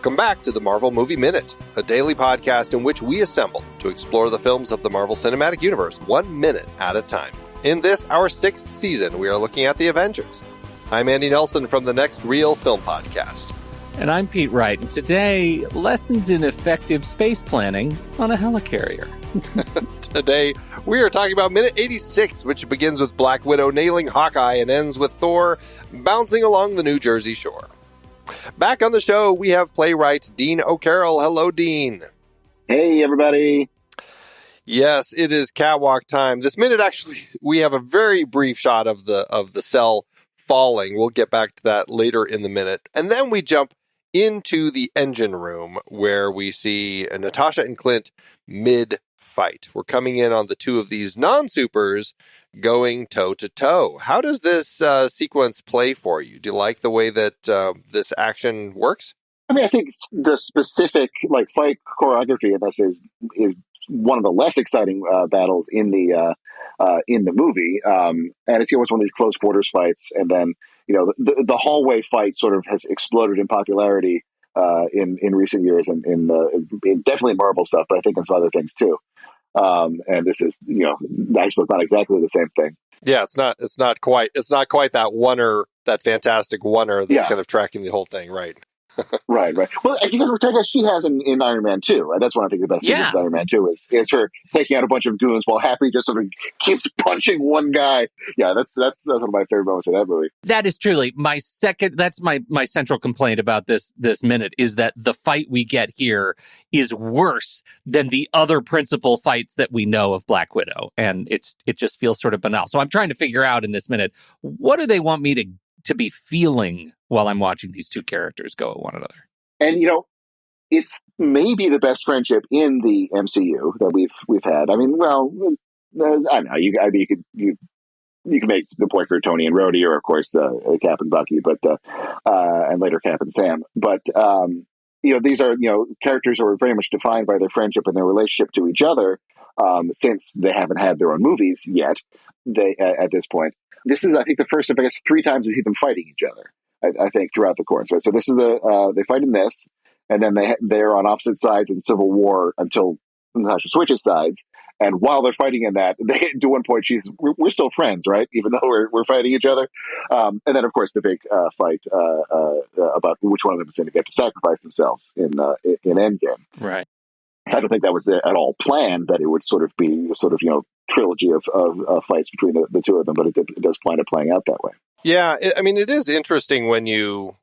Welcome back to the Marvel Movie Minute, a daily podcast in which we assemble to explore the films of the Marvel Cinematic Universe 1 minute at a time. In this, our 6th season, we are looking at the Avengers. I'm Andy Nelson from the Next Reel Film Podcast. And I'm Pete Wright, and today, lessons in effective space planning on a helicarrier. Today, we are talking about minute 86, which begins with Black Widow nailing Hawkeye and ends with Thor bouncing along the New Jersey shore. Back on the show, we have playwright Dean O'Carroll. Hello, Dean. Hey, everybody. Yes, it is catwalk time. This minute, actually, we have a very brief shot of the cell falling. We'll get back to that later in the minute. And then we jump into the engine room where we see Natasha and Clint mid-fight. We're coming in on the two of these non-supers going toe-to-toe. How does this sequence play for you? Do you like the way that this action works? I mean, I think the specific fight choreography in this is one of the less exciting battles in the movie, and it's always one of these close quarters fights. And then the hallway fight sort of has exploded in popularity in recent years, and in definitely Marvel stuff, but I think in some other things too. And this is I suppose not exactly the same thing. Yeah, it's not quite that that fantastic oneer that's kind of tracking the whole thing, right? Right. Well, I guess she has in Iron Man 2. That's one I think the best thing in Iron Man 2 is her taking out a bunch of goons while Happy just sort of keeps punching one guy. Yeah, that's one of my favorite moments of that movie. That is truly that's my central complaint about this minute, is that the fight we get here is worse than the other principal fights that we know of Black Widow. And it just feels sort of banal. So I'm trying to figure out in this minute, what do they want me to be feeling while I'm watching these two characters go at one another? And it's maybe the best friendship in the MCU that we've had. I mean, well, I don't know. You can make the point for Tony and Rhodey, or of course Cap and Bucky, but and later Cap and Sam. But these are characters who are very much defined by their friendship and their relationship to each other. Since they haven't had their own movies yet, at this point. This is, I think, the first of, 3 times we see them fighting each other, I think, throughout the course. Right? So this is they fight in this, and then they're on opposite sides in Civil War until Natasha switches sides. And while they're fighting in that, to one point, we're still friends, right? Even though we're fighting each other. And then, of course, the big fight about which one of them is going to get to sacrifice themselves in Endgame. Right. So I don't think that was at all planned, that it would sort of be a sort of trilogy of fights between the two of them, but it does plan it playing out that way. Yeah, it is interesting when you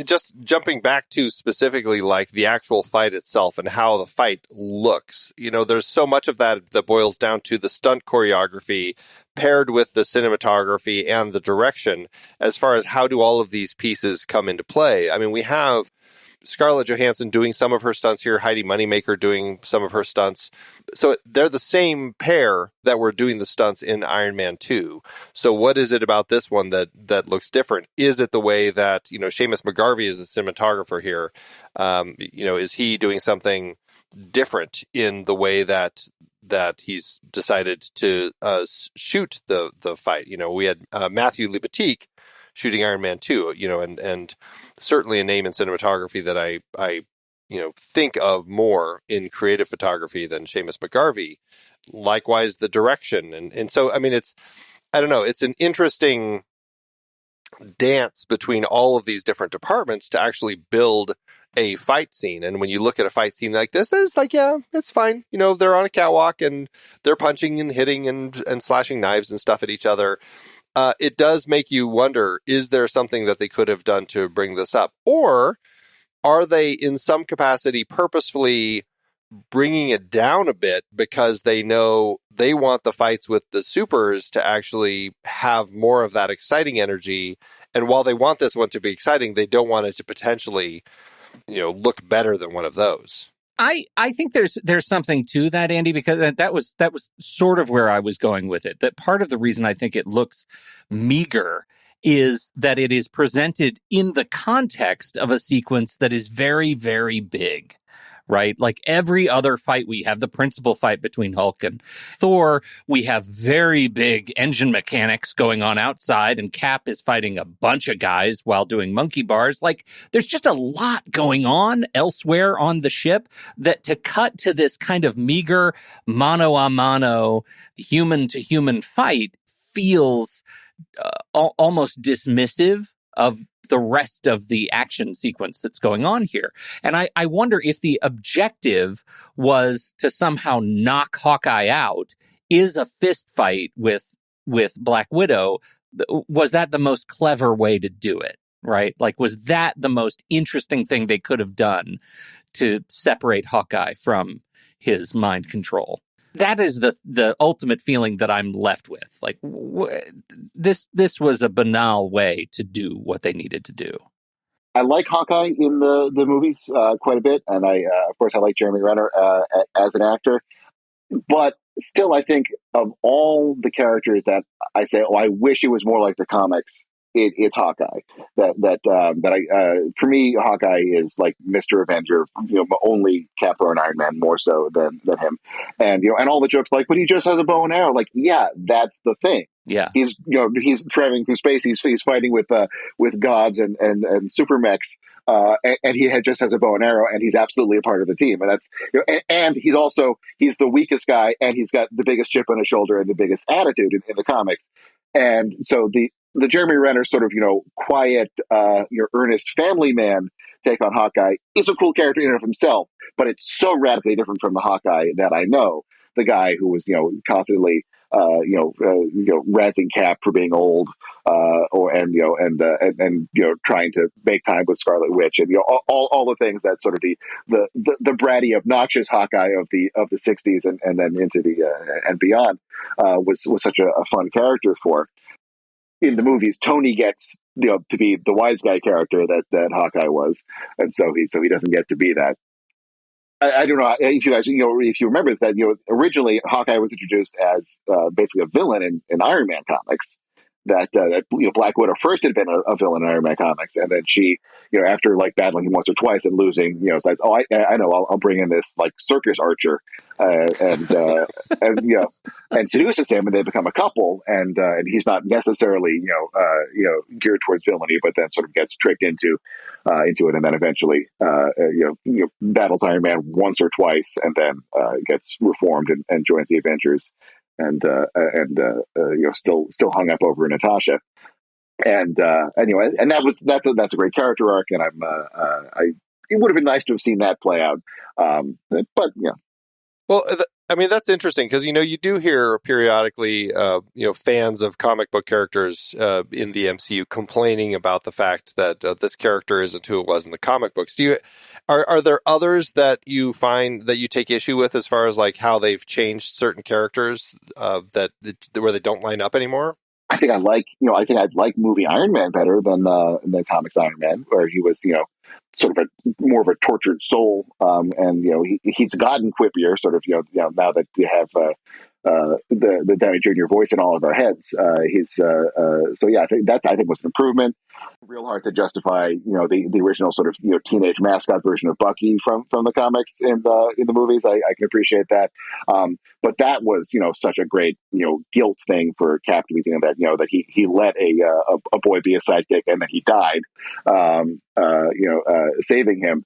just jumping back to specifically like the actual fight itself and how the fight looks. There's so much of that boils down to the stunt choreography paired with the cinematography and the direction as far as how do all of these pieces come into play. I mean, we have Scarlett Johansson doing some of her stunts here, Heidi Moneymaker doing some of her stunts. So they're the same pair that were doing the stunts in Iron Man 2. So what is it about this one that looks different? Is it the way that, Seamus McGarvey is the cinematographer here? Is he doing something different in the way that he's decided to shoot the fight? We had Matthew Libatique shooting Iron Man 2, and certainly a name in cinematography that I think of more in creative photography than Seamus McGarvey. Likewise, the direction. And so, it's an interesting dance between all of these different departments to actually build a fight scene. And when you look at a fight scene like this, it's like, yeah, it's fine. They're on a catwalk and they're punching and hitting and slashing knives and stuff at each other. It does make you wonder, is there something that they could have done to bring this up? Or are they in some capacity purposefully bringing it down a bit because they know they want the fights with the supers to actually have more of that exciting energy? And while they want this one to be exciting, they don't want it to potentially, look better than one of those. I think there's something to that, Andy, because that was sort of where I was going with it. That part of the reason I think it looks meager is that it is presented in the context of a sequence that is very, very big, right? Like every other fight, we have the principal fight between Hulk and Thor. We have very big engine mechanics going on outside, and Cap is fighting a bunch of guys while doing monkey bars. Like there's just a lot going on elsewhere on the ship that to cut to this kind of meager mano a mano, human to human fight feels almost dismissive of the rest of the action sequence that's going on here. And I wonder if the objective was to somehow knock Hawkeye out. Is a fist fight with Black Widow, was that the most clever way to do it, right? Like, was that the most interesting thing they could have done to separate Hawkeye from his mind control? That is the ultimate feeling that I'm left with. Like, this was a banal way to do what they needed to do. I like Hawkeye in the movies quite a bit, and of course I like Jeremy Renner as an actor. But still, I think of all the characters that I say, oh, I wish it was more like the comics. It's Hawkeye. For me, Hawkeye is like Mr. Avenger. Only Cap and Iron Man more so than him. And and all the jokes like, but he just has a bow and arrow. Like, yeah, that's the thing. Yeah, he's traveling through space. He's fighting with gods and super mechs. And he just has a bow and arrow, and he's absolutely a part of the team. And that's and he's the weakest guy, and he's got the biggest chip on his shoulder and the biggest attitude in the comics. And so the Jeremy Renner sort of quiet, your earnest family man take on Hawkeye is a cool character in and of himself, but it's so radically different from the Hawkeye that I know. The guy who was constantly razzing Cap for being old, and trying to make time with Scarlet Witch, and all the things that sort of the bratty, obnoxious Hawkeye of the '60s and then into the and beyond was such a fun character for. In the movies, Tony gets to be the wise guy character that Hawkeye was, and so he doesn't get to be that. I don't know if you guys, if you remember that, originally Hawkeye was introduced as basically a villain in Iron Man comics. That Black Widow first had been a villain in Iron Man comics, and then she, after like battling him once or twice and losing, it's like, oh, I know, I'll bring in this like circus archer, and seduces him, and they become a couple, and he's not necessarily geared towards villainy, but then sort of gets tricked into it, and then eventually battles Iron Man once or twice, and then gets reformed and joins the Avengers. And still hung up over Natasha, and anyway, and that's a great character arc, and it would have been nice to have seen that play out, but yeah. Well, I mean, that's interesting because you do hear periodically fans of comic book characters in the MCU complaining about the fact that this character isn't who it was in the comic books. Are there others that you find that you take issue with as far as like how they've changed certain characters where they don't line up anymore? I think I'd like movie Iron Man better than comics Iron Man, where he was sort of more of a tortured soul, and he's gotten quippier, sort of now that you have the Downey Jr. voice in all of our heads. He's so yeah, I think was an improvement. Real hard to justify the original sort of teenage mascot version of Bucky from the comics in the movies. I can appreciate that, but that was such a great guilt thing for Cap to be doing that. That he let a boy be a sidekick and then he died, saving him.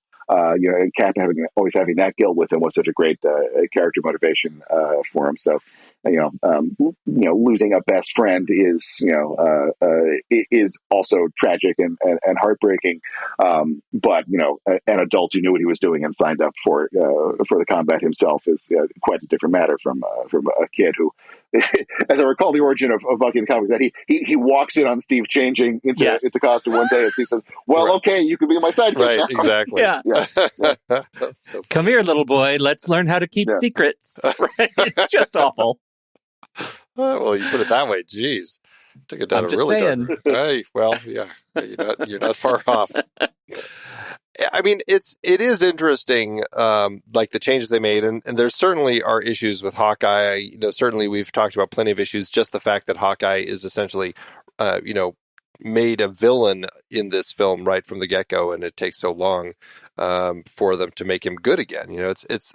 Cap always having that guilt with him was such a great character motivation for him. So, losing a best friend is also tragic and heartbreaking. But an adult who knew what he was doing and signed up for the combat himself is quite a different matter from a kid who, as I recall, the origin of Bucky in the comics, that he walks in on Steve changing into costume one day, and Steve says, "Well, right. Okay, you can be my sidekick." Right, now. Exactly. Yeah. So come here, little boy. Let's learn how to keep secrets. Right? It's just awful. Well, you put it that way. Geez, took it down a really dark. Hey, well, yeah, you're not far off. I mean, it is interesting, like the changes they made, and there certainly are issues with Hawkeye. Certainly we've talked about plenty of issues. Just the fact that Hawkeye is essentially, made a villain in this film right from the get-go, and it takes so long for them to make him good again.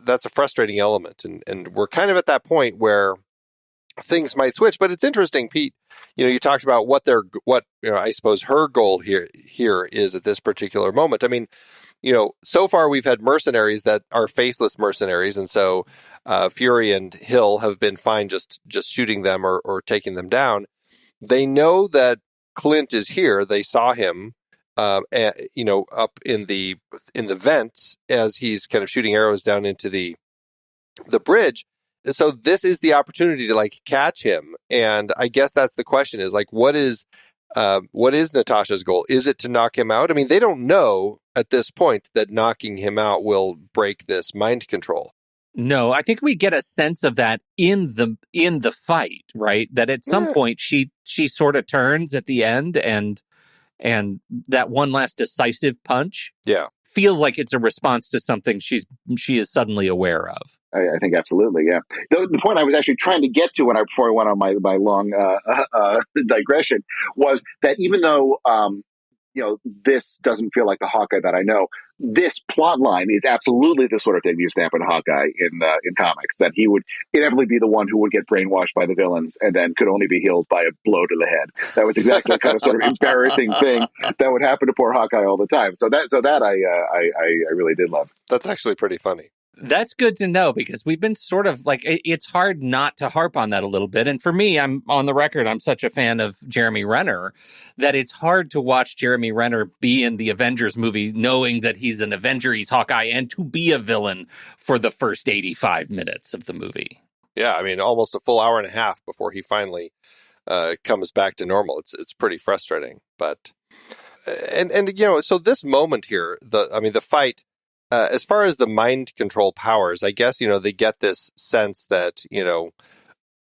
That's a frustrating element, and we're kind of at that point where things might switch. But it's interesting, Pete. You talked about what I suppose her goal here is at this particular moment. I mean, so far we've had mercenaries that are faceless mercenaries, and so Fury and Hill have been fine just shooting them or taking them down. They know that Clint is here. They saw him, up in the vents as he's kind of shooting arrows down into the bridge. So this is the opportunity to catch him. And I guess that's the question: is what is Natasha's goal? Is it to knock him out? I mean, they don't know at this point that knocking him out will break this mind control. No, I think we get a sense of that in the fight, right? That at some point she sort of turns at the end, and that one last decisive punch, feels like it's a response to something she is suddenly aware of. I think absolutely, yeah. The point I was actually trying to get to before I went on my long digression was that even though this doesn't feel like the Hawkeye that I know, this plot line is absolutely the sort of thing you stamp in Hawkeye in comics, that he would inevitably be the one who would get brainwashed by the villains and then could only be healed by a blow to the head. That was exactly the kind of sort of embarrassing thing that would happen to poor Hawkeye all the time. So that I really did love. That's actually pretty funny. That's good to know, because we've been sort of it's hard not to harp on that a little bit. And for me, I'm on the record, I'm such a fan of Jeremy Renner that it's hard to watch Jeremy Renner be in the Avengers movie knowing that he's an Avenger, he's Hawkeye, and to be a villain for the first 85 minutes of the movie. Yeah, I mean, almost a full hour and a half before he finally comes back to normal. It's pretty frustrating. But, so this moment here, the fight, as far as the mind control powers, I guess, they get this sense that,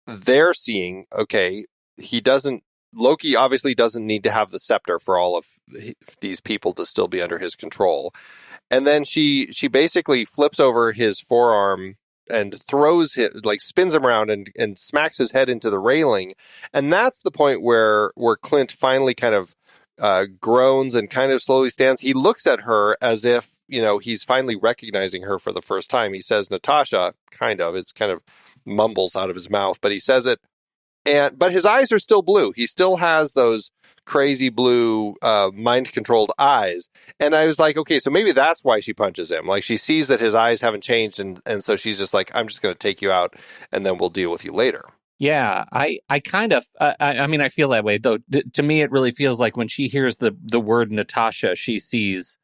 they're seeing, okay, Loki obviously doesn't need to have the scepter for all of these people to still be under his control. And then she basically flips over his forearm and throws him, spins him around and smacks his head into the railing. And that's the point where Clint finally kind of groans and kind of slowly stands. He looks at her as if, he's finally recognizing her for the first time. He says, Natasha, it's kind of mumbles out of his mouth, but he says it. But his eyes are still blue. He still has those crazy blue, mind-controlled eyes. And I was like, okay, so maybe that's why she punches him. She sees that his eyes haven't changed, and so she's just like, I'm just going to take you out, and then we'll deal with you later. Yeah, I kind of, I mean, I feel that way, though. To me, it really feels like when she hears the word Natasha, she sees,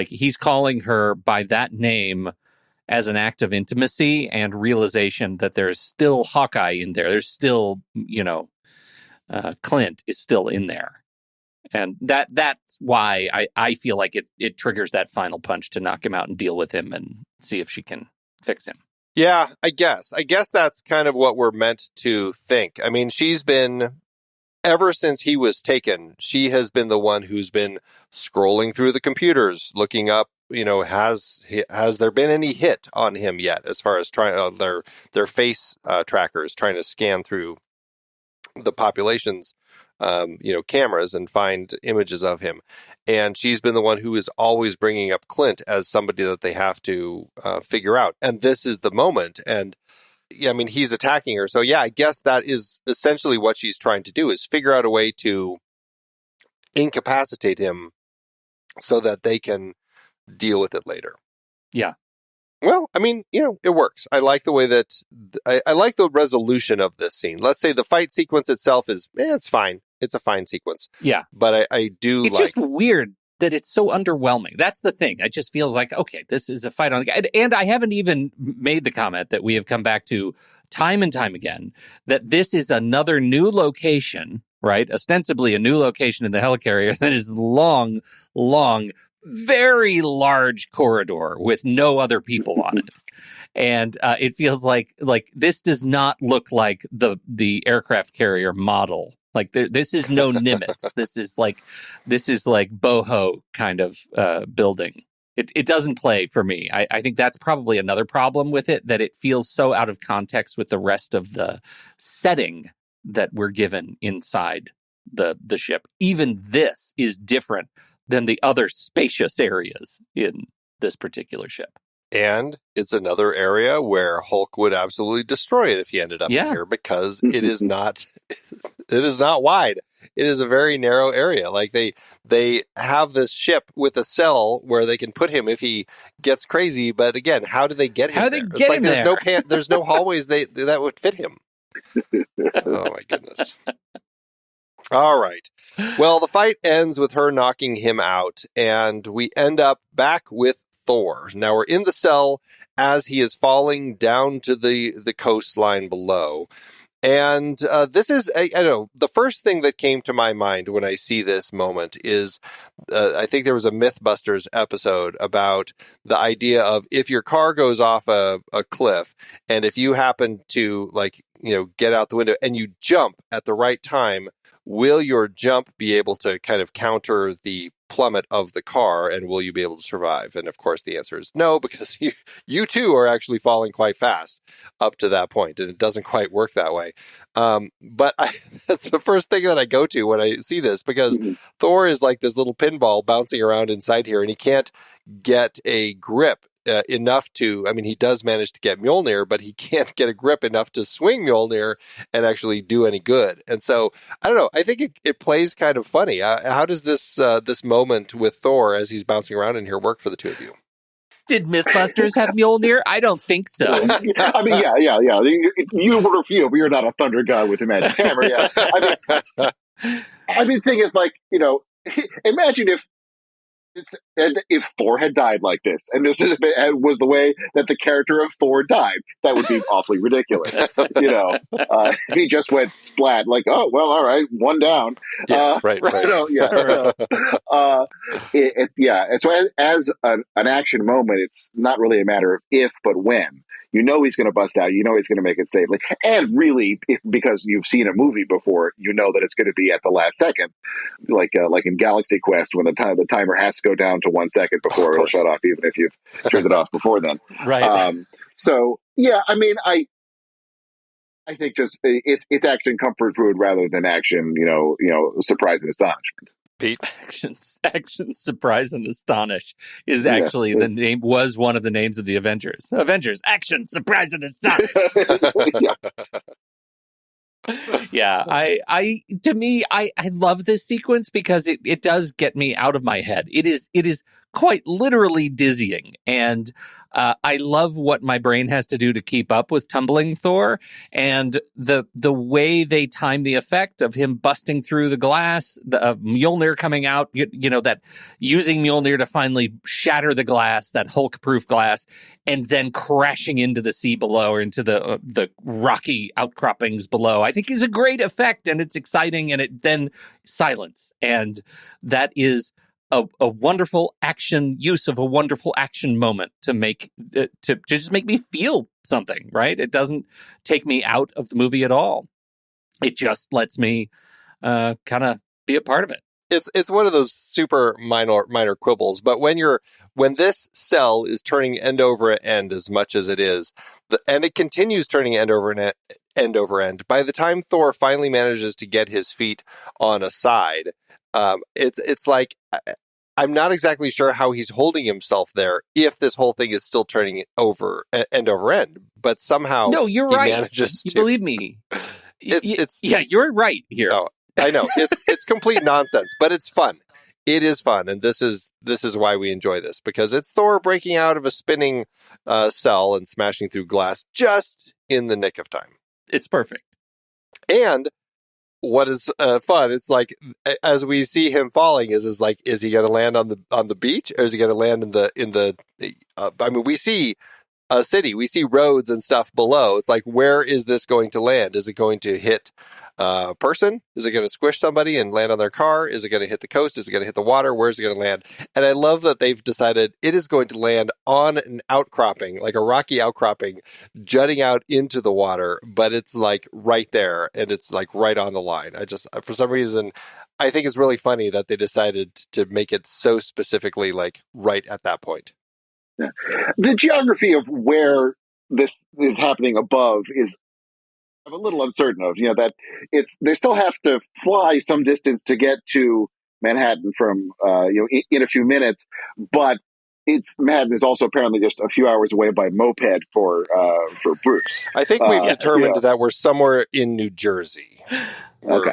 he's calling her by that name as an act of intimacy and realization that there's still Hawkeye in there. There's still, Clint is still in there. And that's why I feel like it triggers that final punch to knock him out and deal with him and see if she can fix him. Yeah, I guess that's kind of what we're meant to think. I mean, she's been, ever since he was taken, she has been the one who's been scrolling through the computers, looking up, has there been any hit on him yet, as far as trying their face trackers, trying to scan through the population's cameras and find images of him. And she's been the one who is always bringing up Clint as somebody that they have to figure out. And this is the moment. And yeah, I mean, he's attacking her. So yeah, I guess that is essentially what she's trying to do, is figure out a way to incapacitate him so that they can deal with it later. Yeah. Well, I mean, it works. I like the way that I like the resolution of this scene. Let's say the fight sequence itself is, it's fine. It's a fine sequence. Yeah. But I do it's just weird that it's so underwhelming. That's the thing. It just feels like, okay, this is a fight on the guy. And I haven't even made the comment that we have come back to time and time again, that this is another new location, right? Ostensibly a new location in the helicarrier that is long, very large corridor with no other people on it. And it feels like this does not look like the aircraft carrier model. This is no Nimitz. This is like boho kind of building. It doesn't play for me. I think that's probably another problem with it, that it feels so out of context with the rest of the setting that we're given inside the ship. Even this is different than the other spacious areas in this particular ship. And it's another area where Hulk would absolutely destroy it if he ended up in here, because it is not wide. It is a very narrow area. Like they have this ship with a cell where they can put him if he gets crazy. But again, how do they get him there? It's like there's no hallways that would fit him. Oh my goodness. All right. Well, the fight ends with her knocking him out, and we end up back with Thor. Now we're in the cell as he is falling down to the coastline below. And this is, I don't know, the first thing that came to my mind when I see this moment is, I think there was a Mythbusters episode about the idea of if your car goes off a cliff, and if you happen to get out the window and you jump at the right time, will your jump be able to kind of counter the plummet of the car, and will you be able to survive? And of course the answer is no, because you too are actually falling quite fast up to that point, and it doesn't quite work that way. But that's the first thing that I go to when I see this, because Thor is like this little pinball bouncing around inside here, and he can't get a grip enough to, he does manage to get Mjolnir, but he can't get a grip enough to swing Mjolnir and actually do any good. And so, I don't know, I think it plays kind of funny. How does this moment with Thor as he's bouncing around in here work for the two of you? Did Mythbusters have Mjolnir? I don't think so. Yeah. You were a few, but you're not a thunder god with a magic hammer. Yeah. The thing is, imagine if Thor had died like this, and this was the way that the character of Thor died, that would be awfully ridiculous. He just went splat, like, oh, well, all right, one down. Right. So as an action moment, it's not really a matter of if, but when. You know he's going to bust out. You know he's going to make it safely. And really, because you've seen a movie before, you know that it's going to be at the last second. Like in Galaxy Quest, when the timer has to go down to 1 second before it'll shut off, even if you've turned it off before then. Right. I think just it's action comfort food rather than action, surprise and astonishment. Pete? Action, surprise, and astonish is actually the name, was one of the names of the Avengers. Avengers, action, surprise, and astonish. Yeah, I love this sequence because it does get me out of my head. It is quite literally dizzying, and I love what my brain has to do to keep up with tumbling Thor, and the way they time the effect of him busting through the glass, the Mjolnir coming out, that using Mjolnir to finally shatter the glass, that Hulk-proof glass, and then crashing into the sea below, or into the rocky outcroppings below, I think is a great effect, and it's exciting, and it then silence, and that is a wonderful action use of a wonderful action moment to just make me feel something, right? It doesn't take me out of the movie at all. It just lets me kind of be a part of it. It's one of those super minor quibbles, but when this cell is turning end over end as much as it is, and it continues turning end over end, by the time Thor finally manages to get his feet on a side, it's like, I'm not exactly sure how he's holding himself there if this whole thing is still turning over end over end, but somehow you're he right. Manages you to. Believe me. You're right here. No, I know it's complete nonsense, but it's fun. It is fun, and this is why we enjoy this, because it's Thor breaking out of a spinning cell and smashing through glass just in the nick of time. It's perfect. And what is fun? It's like, as we see him falling, is he going to land on the beach, or is he going to land in the? We see a city, we see roads and stuff below. It's like, where is this going to land? Is it going to hit a person? Is it going to squish somebody and land on their car? Is it going to hit the coast? Is it going to hit the water? Where is it going to land? And I love that they've decided it is going to land on an outcropping, like a rocky outcropping, jutting out into the water, but it's like right there, and it's like right on the line. For some reason, I think it's really funny that they decided to make it so specifically like right at that point. Yeah. The geography of where this is happening above is I'm a little uncertain of, that they still have to fly some distance to get to Manhattan from, in a few minutes, but Manhattan is also apparently just a few hours away by moped for Bruce. I think we've determined that we're somewhere in New Jersey. We're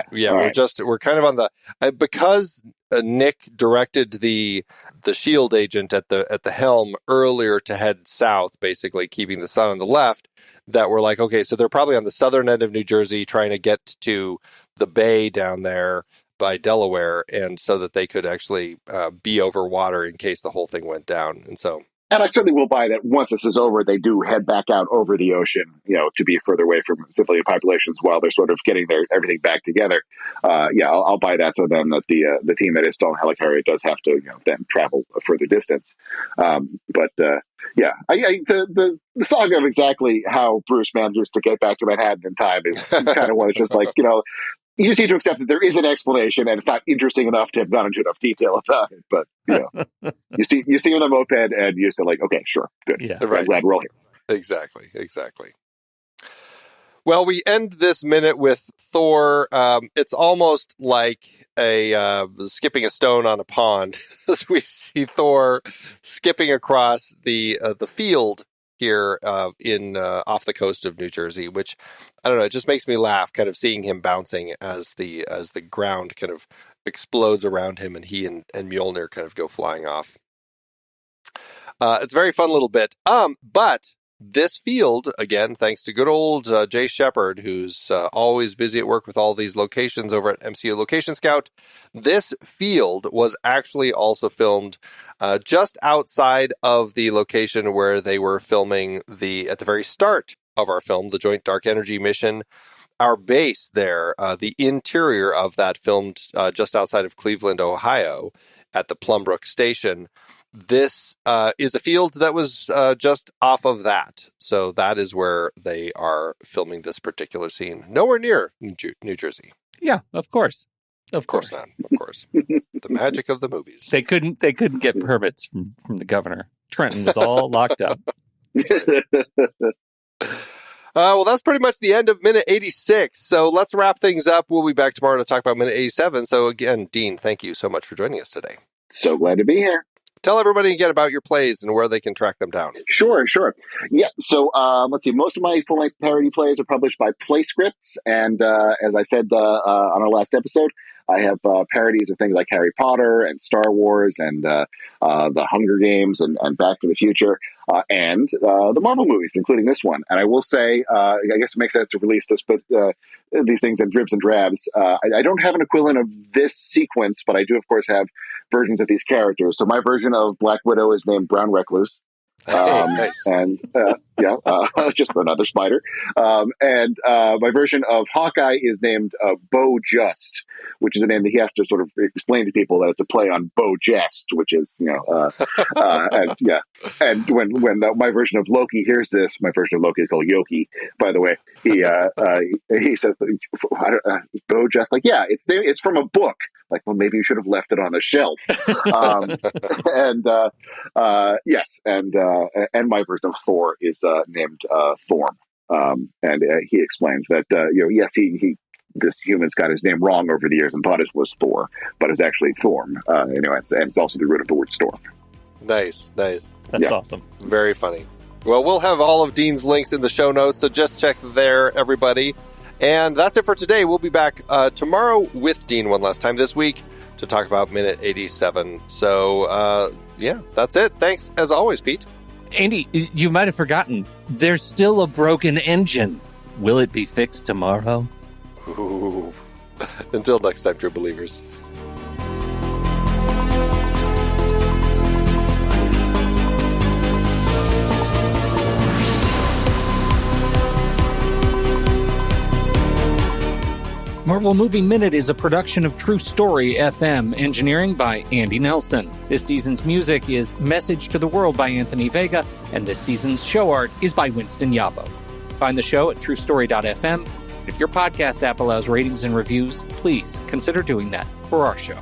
kind of on the because Nick directed the shield agent at the helm earlier to head south, basically keeping the sun on the left. That we're like, okay, so they're probably on the southern end of New Jersey, trying to get to the bay down there by Delaware, and so that they could actually be over water in case the whole thing went down. And I certainly will buy that once this is over, they do head back out over the ocean, to be further away from civilian populations while they're sort of getting everything back together. I'll buy that. So then that the team that is still on helicarrier does have to, then travel a further distance. The saga of exactly how Bruce manages to get back to Manhattan in time is kind of one that's just like, you just need to accept that there is an explanation, and it's not interesting enough to have gone into enough detail about it. But you see on the moped, and you say like, okay, sure, good. Yeah, right. I'm glad we're all here. Exactly. Well, we end this minute with Thor. It's almost like a skipping a stone on a pond as we see Thor skipping across the field here in off the coast of New Jersey, which I don't know, it just makes me laugh, kind of seeing him bouncing as the ground kind of explodes around him, and he and Mjolnir kind of go flying off. It's a very fun little bit. But this field, again, thanks to good old Jay Shepard, who's always busy at work with all these locations over at MCU Location Scout, this field was actually also filmed just outside of the location where they were filming at the very start of our film, the Joint Dark Energy mission. Our base there, the interior of that, filmed just outside of Cleveland, Ohio, at the Plumbrook Station. This is a field that was just off of that. So that is where they are filming this particular scene. Nowhere near New Jersey. Yeah, of course. Of course not. Of course. The magic of the movies. They couldn't get permits from the governor. Trenton was all locked up. Well, that's pretty much the end of minute 86. So let's wrap things up. We'll be back tomorrow to talk about minute 87. So again, Dean, thank you so much for joining us today. So glad to be here. Tell everybody again about your plays and where they can track them down. Sure. Yeah, so let's see. Most of my full-length parody plays are published by Playscripts. And as I said on our last episode, I have parodies of things like Harry Potter and Star Wars and the Hunger Games and Back to the Future and the Marvel movies, including this one. And I will say, I guess it makes sense to release this, but these things in dribs and drabs. I don't have an equivalent of this sequence, but I do, of course, have versions of these characters. So my version of Black Widow is named Brown Recluse. Nice. And just another spider. And my version of Hawkeye is named Bo Just, which is a name that he has to sort of explain to people that it's a play on Bo Jest, which is, And when my version of Loki hears this, my version of Loki is called Yoki, by the way. He says, Bo Just, like, yeah, it's from a book. Like, well, maybe you should have left it on the shelf. And my version of Thor is named Thorm. And he explains that, yes, this human's got his name wrong over the years and thought it was Thor, but it's actually Thorm. And it's also the root of the word storm. Nice. That's awesome. Very funny. Well, we'll have all of Dean's links in the show notes, so just check there, everybody. And that's it for today. We'll be back tomorrow with Dean one last time this week to talk about minute 87. So, that's it. Thanks, as always, Pete. Andy, you might have forgotten, there's still a broken engine. Will it be fixed tomorrow? Ooh. Until next time, true believers. Marvel Movie Minute is a production of True Story FM, engineering by Andy Nelson. This season's music is Message to the World by Anthony Vega, and this season's show art is by Winston Yabo. Find the show at truestory.fm. If your podcast app allows ratings and reviews, please consider doing that for our show.